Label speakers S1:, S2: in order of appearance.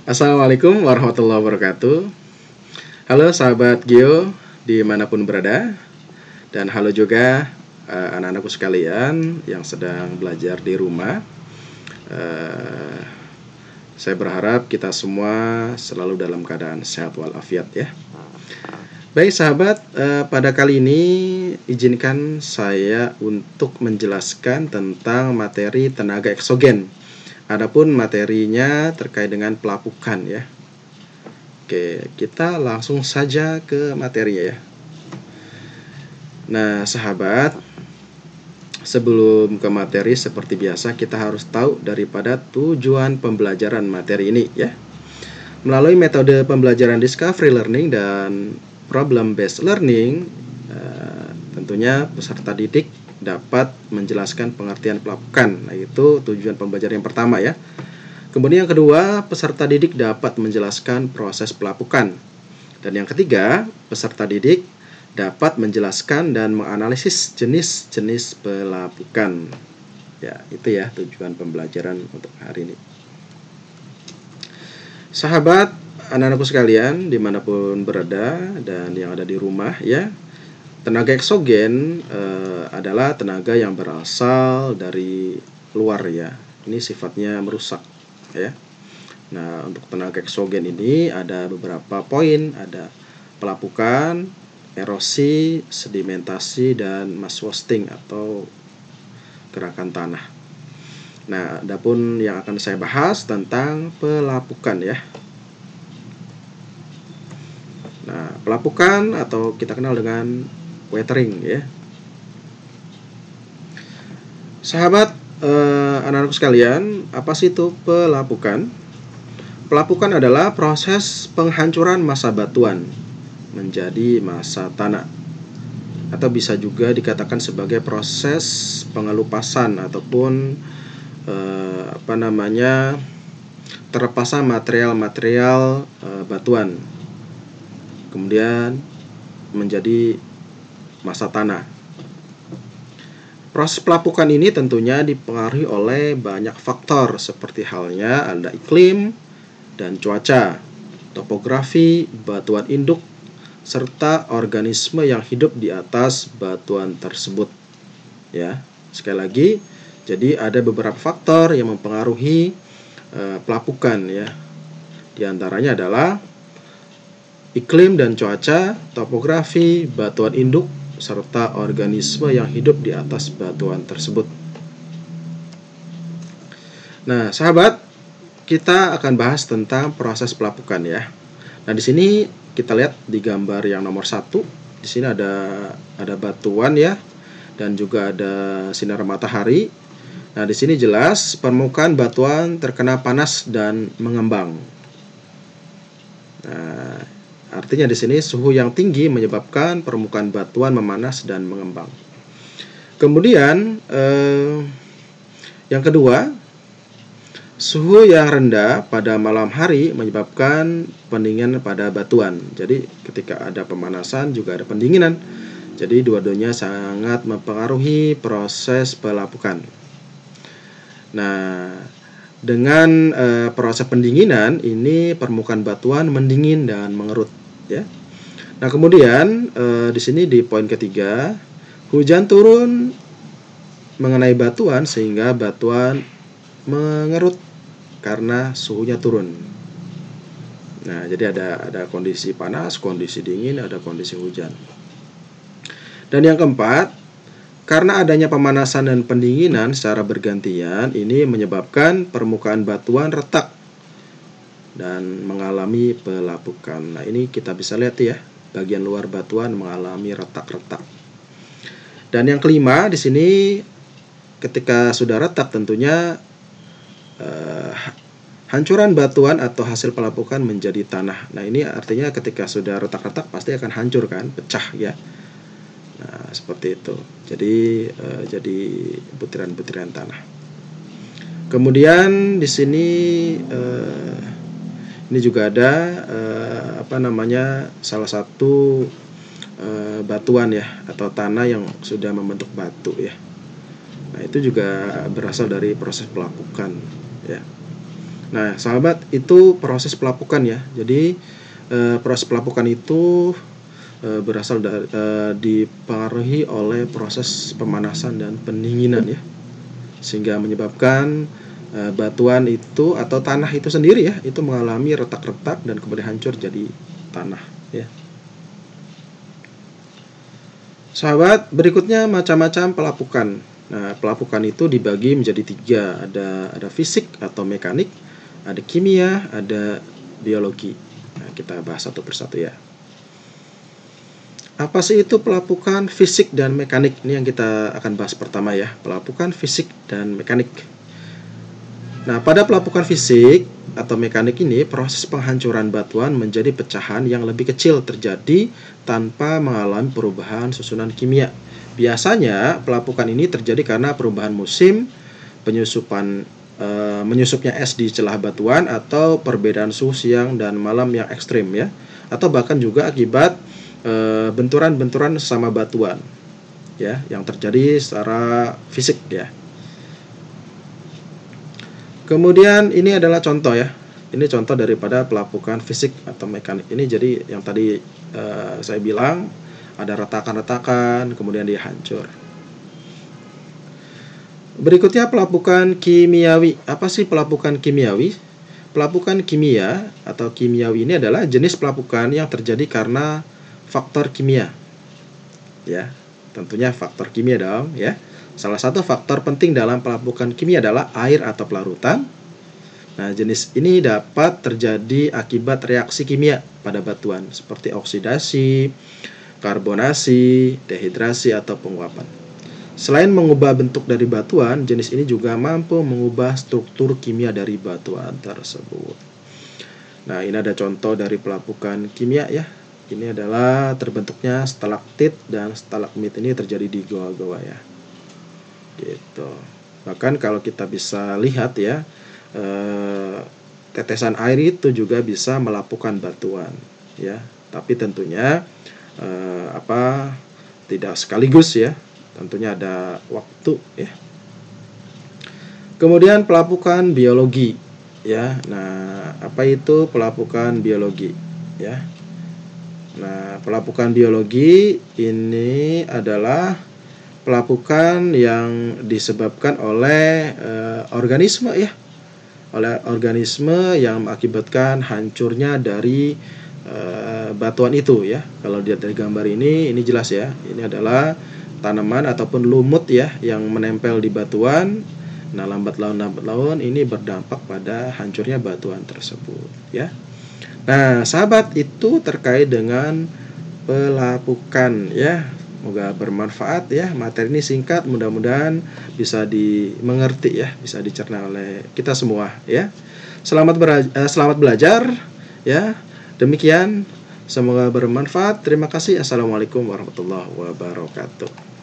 S1: Assalamualaikum warahmatullahi wabarakatuh. Halo sahabat Geo dimanapun berada. Dan halo juga anak-anakku sekalian yang sedang belajar di rumah. Saya berharap kita semua selalu dalam keadaan sehat walafiat ya. Baik sahabat, pada kali ini izinkan saya untuk menjelaskan tentang materi tenaga eksogen. Adapun materinya terkait dengan pelapukan ya. Oke, kita langsung saja ke materinya ya. Nah, sahabat, sebelum ke materi seperti biasa kita harus tahu daripada tujuan pembelajaran materi ini ya. Melalui metode pembelajaran discovery learning dan problem based learning, tentunya peserta didik dapat menjelaskan pengertian pelapukan. Nah, itu tujuan pembelajaran yang pertama ya. Kemudian yang kedua, peserta didik dapat menjelaskan proses pelapukan. Dan yang ketiga, peserta didik dapat menjelaskan dan menganalisis jenis-jenis pelapukan. Ya, itu ya tujuan pembelajaran untuk hari ini. Sahabat, anak-anakku sekalian dimanapun berada dan yang ada di rumah ya, tenaga eksogen adalah tenaga yang berasal dari luar ya. Ini sifatnya merusak ya. Nah, untuk tenaga eksogen ini ada beberapa poin, ada pelapukan, erosi, sedimentasi, dan mass wasting atau gerakan tanah. Nah, adapun yang akan saya bahas tentang pelapukan ya. Nah, pelapukan atau kita kenal dengan weathering ya. Sahabat, anak-anakku sekalian, apa sih itu pelapukan? Pelapukan adalah proses penghancuran massa batuan menjadi massa tanah, atau bisa juga dikatakan sebagai proses pengelupasan ataupun terlepasan material-material batuan kemudian menjadi massa tanah. Proses pelapukan ini tentunya dipengaruhi oleh banyak faktor seperti halnya ada iklim dan cuaca, topografi, batuan induk, serta organisme yang hidup di atas batuan tersebut. Ya, sekali lagi, jadi ada beberapa faktor yang mempengaruhi pelapukan ya. Di antaranya adalah iklim dan cuaca, topografi, batuan induk, serta organisme yang hidup di atas batuan tersebut. Nah, sahabat, kita akan bahas tentang proses pelapukan ya. Nah, di sini kita lihat di gambar yang nomor 1. Di sini ada batuan ya, dan juga ada sinar matahari. Nah, di sini jelas permukaan batuan terkena panas dan mengembang. Nah, artinya di sini suhu yang tinggi menyebabkan permukaan batuan memanas dan mengembang. Kemudian yang kedua, suhu yang rendah pada malam hari menyebabkan pendinginan pada batuan. Jadi ketika ada pemanasan juga ada pendinginan. Jadi dua-duanya sangat mempengaruhi proses pelapukan. Nah, dengan proses pendinginan ini permukaan batuan mendingin dan mengerut ya. Nah, kemudian di sini di poin ketiga, hujan turun mengenai batuan sehingga batuan mengerut karena suhunya turun. Nah, jadi ada kondisi panas, kondisi dingin, ada kondisi hujan. Dan yang keempat, karena adanya pemanasan dan pendinginan secara bergantian, ini menyebabkan permukaan batuan retak dan mengalami pelapukan. Nah, ini kita bisa lihat ya, bagian luar batuan mengalami retak-retak. Dan yang kelima di sini, ketika sudah retak tentunya hancuran batuan atau hasil pelapukan menjadi tanah. Nah, ini artinya ketika sudah retak-retak pasti akan hancur kan, pecah ya. Nah, seperti itu. Jadi butiran-butiran tanah. Kemudian di sini ini juga ada salah satu batuan ya atau tanah yang sudah membentuk batu ya. Nah, itu juga berasal dari proses pelapukan ya. Nah, sahabat, itu proses pelapukan ya. Jadi proses pelapukan itu berasal dari dipengaruhi oleh proses pemanasan dan pendinginan ya, sehingga menyebabkan batuan itu atau tanah itu sendiri ya, itu mengalami retak-retak dan kemudian hancur jadi tanah ya. Sahabat, berikutnya macam-macam pelapukan. Nah, pelapukan itu dibagi menjadi 3, ada fisik atau mekanik, ada kimia, ada biologi. Nah, kita bahas satu persatu ya. Apa sih itu pelapukan fisik dan mekanik? Ini yang kita akan bahas pertama ya, pelapukan fisik dan mekanik. Nah, pada pelapukan fisik atau mekanik ini, proses penghancuran batuan menjadi pecahan yang lebih kecil terjadi tanpa mengalami perubahan susunan kimia. Biasanya, pelapukan ini terjadi karena perubahan musim, menyusupnya es di celah batuan, atau perbedaan suhu siang dan malam yang ekstrim ya, atau bahkan juga akibat benturan-benturan sesama batuan ya, yang terjadi secara fisik ya. Kemudian ini adalah contoh ya. Ini contoh daripada pelapukan fisik atau mekanik. Ini jadi yang tadi saya bilang ada retakan-retakan, kemudian dia hancur. Berikutnya pelapukan kimiawi. Apa sih pelapukan kimiawi? Pelapukan kimia atau kimiawi ini adalah jenis pelapukan yang terjadi karena faktor kimia. Ya, tentunya faktor kimia dong ya. Salah satu faktor penting dalam pelapukan kimia adalah air atau pelarutan. Nah, jenis ini dapat terjadi akibat reaksi kimia pada batuan seperti oksidasi, karbonasi, dehidrasi, atau penguapan. Selain mengubah bentuk dari batuan, jenis ini juga mampu mengubah struktur kimia dari batuan tersebut. Nah, ini ada contoh dari pelapukan kimia ya. Ini adalah terbentuknya stalaktit dan stalagmit, ini terjadi di goa-goa ya. Gitu. Bahkan kalau kita bisa lihat ya, tetesan air itu juga bisa melapukan batuan ya. Tapi tentunya tidak sekaligus ya. Tentunya ada waktu ya. Kemudian pelapukan biologi ya. Nah, apa itu pelapukan biologi ya? Nah, pelapukan biologi ini adalah pelapukan yang disebabkan oleh organisme ya. Oleh organisme yang mengakibatkan hancurnya dari batuan itu ya. Kalau dilihat dari gambar ini jelas ya. Ini adalah tanaman ataupun lumut ya yang menempel di batuan. Nah, lambat laun ini berdampak pada hancurnya batuan tersebut ya. Nah, sahabat, itu terkait dengan pelapukan ya. Semoga bermanfaat ya. Materi ini singkat, mudah-mudahan bisa dimengerti ya, bisa dicerna oleh kita semua ya. Selamat belajar ya. Demikian, semoga bermanfaat. Terima kasih. Assalamualaikum warahmatullahi wabarakatuh.